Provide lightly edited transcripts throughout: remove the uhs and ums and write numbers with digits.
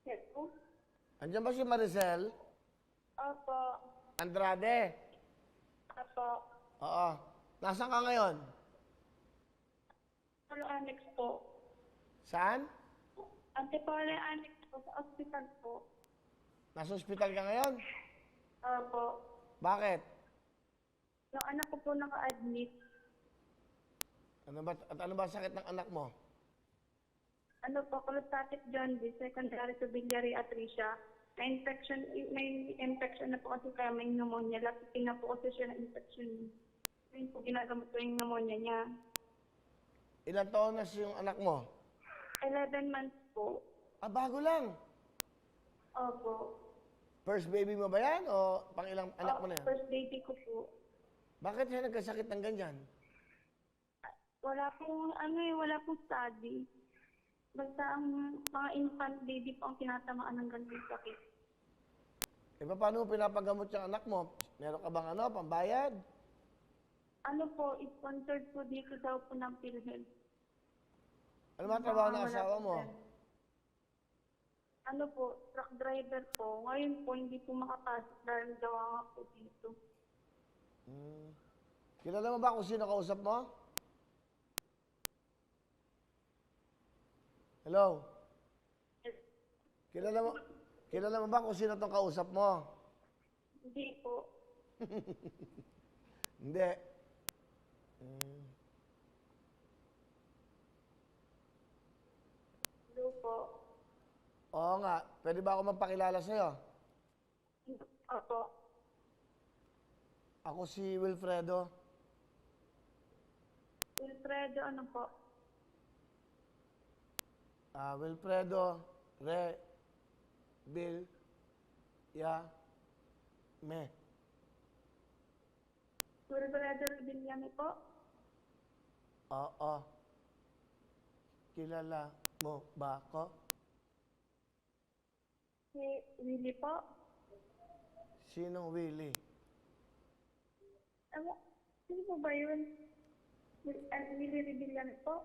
Hello? Andiyan ba si Maricel? Opo. Andrade? Opo. Oo. Nasaan ka ngayon? Polo Annex po. Saan? Antipolo Annex po sa ospital po. Nasa ospital ka ngayon? Opo. Bakit? Yung anak ko po naka-admit. Ano ba sakit ng anak mo? Ano po, cholestatic jaundice, secondary to biliary atresia. May infection na po kasi kaya may pneumonia. Lapitin na po kasi siya ng infection. Ngayon po ginagamot ko yung pneumonia niya. Ilang taon na yung anak mo? 11 months po. Ah, bago lang. Opo. First baby mo ba yan o pang ilang anak mo na yan? First baby ko po. Bakit siya nagkasakit ng ganyan? Wala pong study. Basta ang mga infant baby po ang tinatamaan ng ganung sakit. E paano mo pinapagamot yung anak mo? Meron ka bang pambayad? Ano po, sponsored po dito daw po ng PhilHealth. Ano ba trabaho ng Wala asawa po, mo? sir. Ano po, truck driver po. Ngayon po, hindi po makapasok dahil gawa nga po dito. Kilala mo ba kung sino kausap mo? Hello? Kilala mo ba kung sino tong kausap mo? Hindi po. Hindi. Hello po. Oo nga. Pwede ba ako magpakilala sa'yo? Opo. Ako si Wilfredo. Wilfredo, ano po? Wilfredo Bill Me. Wilfredo Rebillame po? Oo. Kilala mo ba ako? Si Willie po? Sinong Willie? Sino po ba yun? Willie Rebillame po?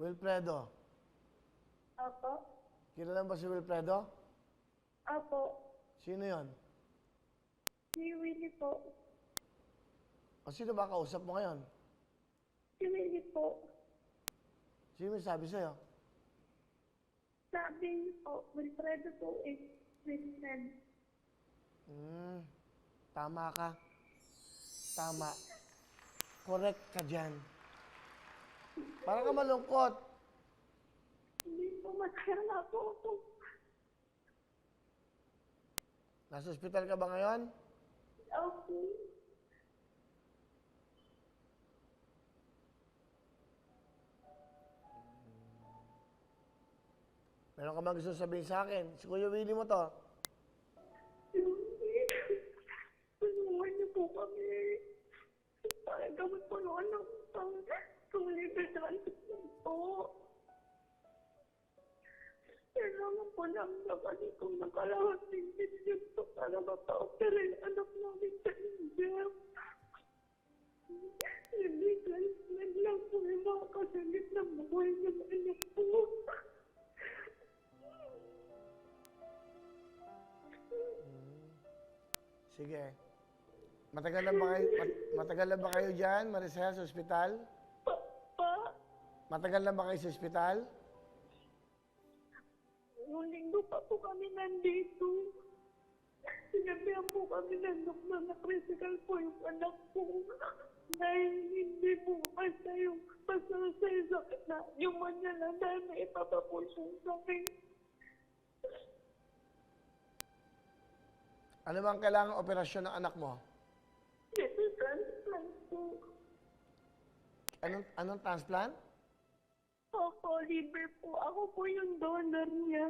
Wilfredo. Opo. Kilala mo ba si Wilfredo? Opo. Sino yon? Si Willie po. O sino ba kausap mo ngayon? Si Willie po. Sino may sabi sa'yo? Sabi niyo po, Wilfredo po is Wilfred. Tama ka. Tama. Correct ka dyan. Para ka malungkot. Hindi po, masaya na po ako. Nasa ospital ka ba ngayon? Okay. Meron ka bang gusto sabihin sa akin? Si Kuya Willie mo to. Tulungan niyo po kami. Para gamot po ng anak pang liver transplant po. Kailangan po namin naman itong nakalahating milyon po para mapa-opera yung anak namin sa India. Liver transplant lang po yung mga kasalit na buhay ng anak po. Sige. Matagal na ba kayo dyan, Maricel, sa ospital? Pa, Matagal na ba kayo sa ospital? nung linggo pa po kami nandito. Sinabihan po kami ng doktor na critical po yung anak ko. Dahil hindi po basta sa sakit na pneumonia lang dahil may iba pa po siyang sakit. Ano bang kailangang operasyon ng anak mo? Liver transplant po. Anong transplant? Ako, liver po. Ako po yung donor niya.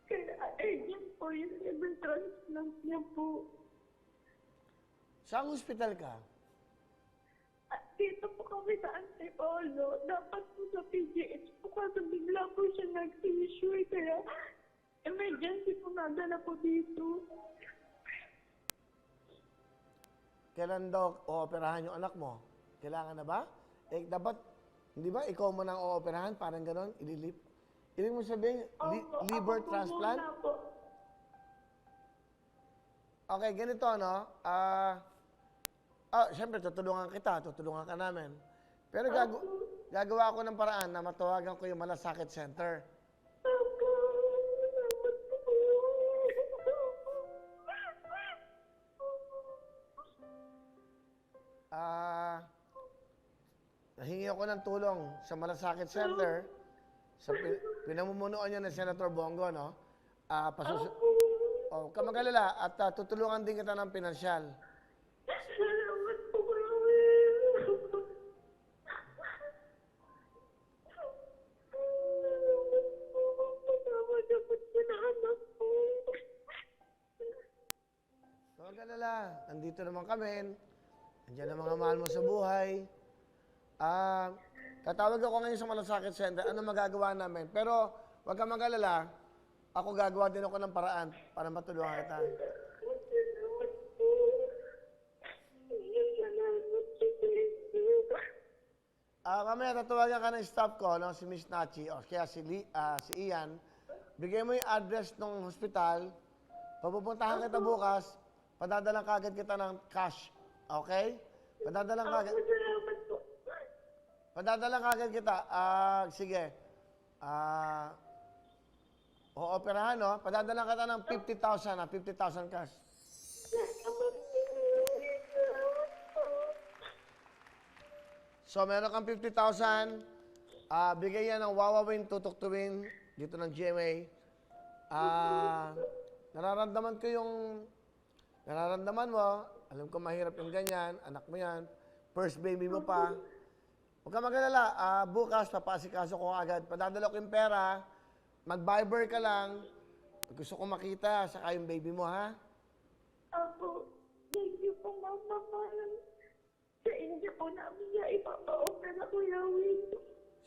Kaya urgent po yung liver transplant niya po. Saan hospital ka? At dito po kami sa Antipolo. Dapat po sa PGH po kasi bigla po siya nag-issue. Kaya emergency po nadala po dito. Kailan daw ooperahan yung anak mo? Kailangan na ba? Dapat, hindi ba, ikaw mo nang ooperahan, parang gano'n, Ibig mo sabihin, Opo, liver ako po transplant? muna po. Okay, ganito, no? Siyempre, tutulungan ka namin. Pero gagawa ako ng paraan na matawagan ko yung Malasakit Center. Opo, salamat po. Nahingi ako ng tulong sa Malasakit Center sa pinamumunuan niya ng Senator Bongo, no? Huwag ka mag-alala at tutulungan din kita ng pinansyal. Salamat po, Kuya Will. Salamat po. Patawad ako sa anak ko. Huwag mag-alala. Nandito naman kami. Nandiyan ang mga mahal mo sa buhay. Tatawag ako ngayon sa Malasakit Center. Ano magagawa namin? Pero huwag ka mag-alala. Ako gagawa din ako ng paraan para matulungan kita. Salamat po. Salamat sa Kristo. Mamaya tatawagan ka ng staff ko, no? Si Miss Nachi, o kaya si Ian. Bigay mo yung address ng hospital. Papupuntahan kita bukas. Padadalang kagad kita ng cash. Okay? Padadalang kagad. Salamat po. Padadalang kagad kita. Sige. Operahan, no? Padadalang kita ng 50,000, 50,000 cash. Salamat po. So, meron kang 50,000. Bigay yan ng Wawawin, tutuktuin dito ng GMA. Nararamdaman ko yung nararamdaman mo. Alam ko mahirap yung ganyan. Anak mo yan. First baby mo pa. Huwag ka mag-alala. Bukas, papasikaso ko agad. Padadala ko yung pera. Mag-Viber ka lang. Gusto ko makita. Saka yung baby mo, ha? Ako, thank you po, Mama Mahal. Sa inyo po namin niya ipapa-opera, Kuya Will.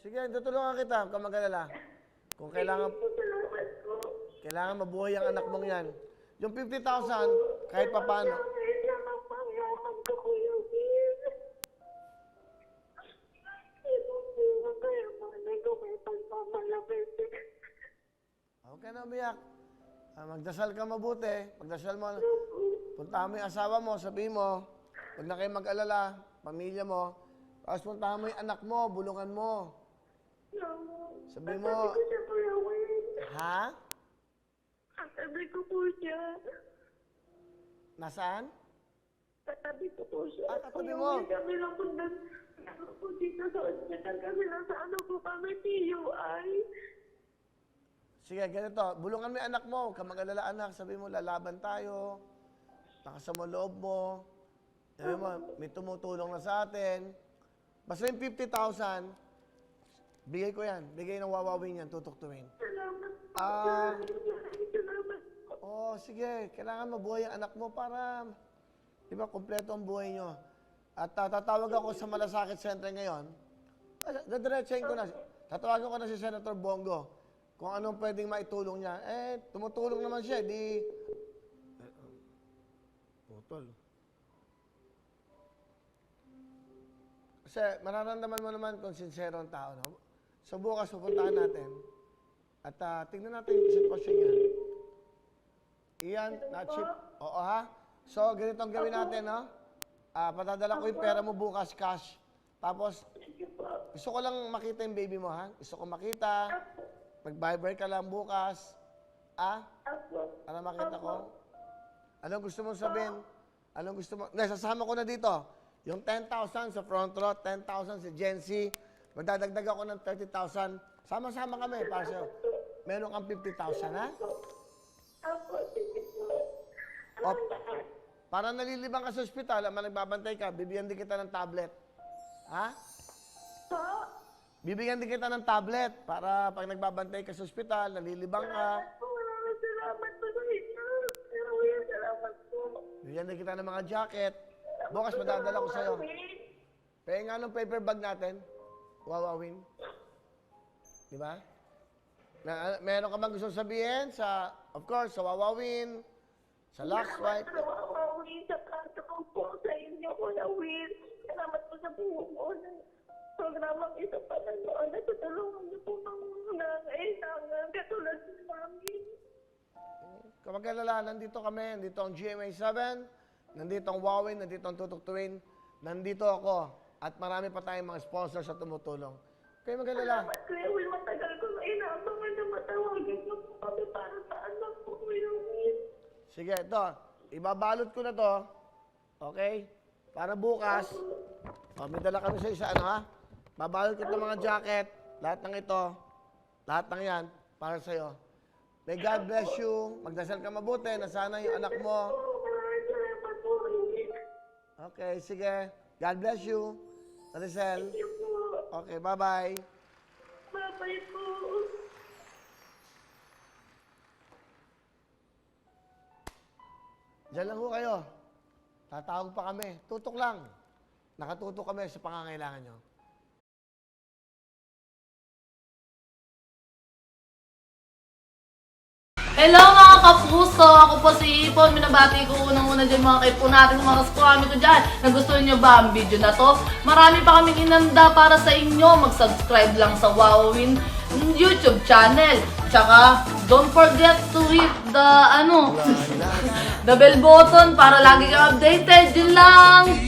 Sige, tutulungan kita. Huwag ka mag-alala. Kung kailangan, Salamat po. kailangan mabuhay ang anak mong yan. Yung 50,000, kahit pa paano. Salamat po, yaman ko, Kuya Will. Ito po, kaya manay ko may pagmamalapit. Huwag ka na umiyak. Magdasal ka mabuti. Pagdasal mo, puntahan mo yung asawa mo, sabihin mo, huwag na kayo mag-alala, pamilya mo. Tapos puntahan mo yung anak mo, bulungan mo. Sabi mo, Sabi ko siya, Kuya Will. ha? Sabi ko po siya. Nasaan? Katabi ko po siya. Katabi Kuya mo. Will, kami lang po po dito sa hospital. Kami lang sa ano po kami, TUI. Sige, ganito. Bulungan mo yung anak mo. Huwag ka mag-alala, anak. Sabi mo, lalaban tayo. Lakas mo loob mo. Sabi mo, may tumutulong na sa atin. Basta yung 50,000, bigay ko yan. Bigay ng Wawawin yan, tutuktuin. Salamat po. Salamat po. Sige. Kailangan mabuhay ang anak mo para, di ba, kompleto ang buhay nyo. At tatawag ako sa Malasakit Center ngayon. Dadiretsahin ko na. Tatawagan ko na si Senator Bongo. Kung anong pwedeng maitulong niya. Tumutulong naman siya. Di... Putol. Kasi mararamdaman mo naman kung sincero ang tao. No? So bukas pupuntahan natin. At tingnan natin yung sitwasyon niya. Iyan, na-chip. Oo ha? So ganito ang gawin natin, no? Patadala ko yung pera mo bukas, cash. Tapos, gusto ko lang makita yung baby mo, ha? Gusto ko makita. Mag-Viber ka lang bukas. Para makita ko. Anong gusto mong sabihin? Anong gusto mo? Sasama ko na dito. Yung 10,000 sa front row, 10,000 sa Gen Z. Magdadagdag ako ng 30,000. Sama-sama kami para sa'yo. Meron kang 50,000, ha? Para nalilibang ka sa ospital, nagbabantay ka, bibigyan din kita ng tablet. Ha? Bibigyan din kita ng tablet para pag nagbabantay ka sa ospital, nalilibang ka. Maraming salamat po sa inyo. Salamat po. Bibigyan din kita ng mga jacket. Bukas madadala ko sa'yo. Pahinga ng paper bag natin. Wawawin. Di ba? Meron ka bang gusto sabihin sa, of course, sa Wawawin, sa Lux White? Wawawin sa kanto ko po sa inyo, Kuya Will. Salamat po sa buo mo. programang isa pa na noon na tutulungan niyo po ng nangailangan katulad ng mami. Kapag kalala, nandito kami, nandito ang GMA 7, nandito ang Huawei, nandito ang Tutok Twin, nandito ako, at marami pa tayong mga sponsors na tumutulong. Kayo mag-alala. Salamat Kuya Will, matagal ko na inaabangan na matawagan niyo po kami para sa anak ko Kuya Will. Sige, ito. Ibabalot ko na to. Okay? Para bukas. O, may dala kami sa isa, ano ha? Babalot ko itong mga jacket. Lahat ng ito. Lahat ng yan. Para sa'yo. May God bless you. Magdasal ka mabuti na sana yung anak mo. Maraming salamat po Kuya Will. Okay, sige. God bless you. Maricel. Thank you po. Okay, bye-bye. Bye-bye po. Diyan lang ho kayo. Tatawag pa kami. Tutok lang. Nakatutok kami sa pangangailangan nyo. Hello mga kapuso! Ako po si Ipon. Minabati ko unang-una dyan mga kaipo natin, mga kaskwami ko dyan. Nagustuhan nyo ba ang video na to? Marami pa kaming inanda para sa inyo. Mag-subscribe lang sa Wowin YouTube channel. Tsaka, don't forget to hit the, the bell button para lagi kang updated. Yun lang!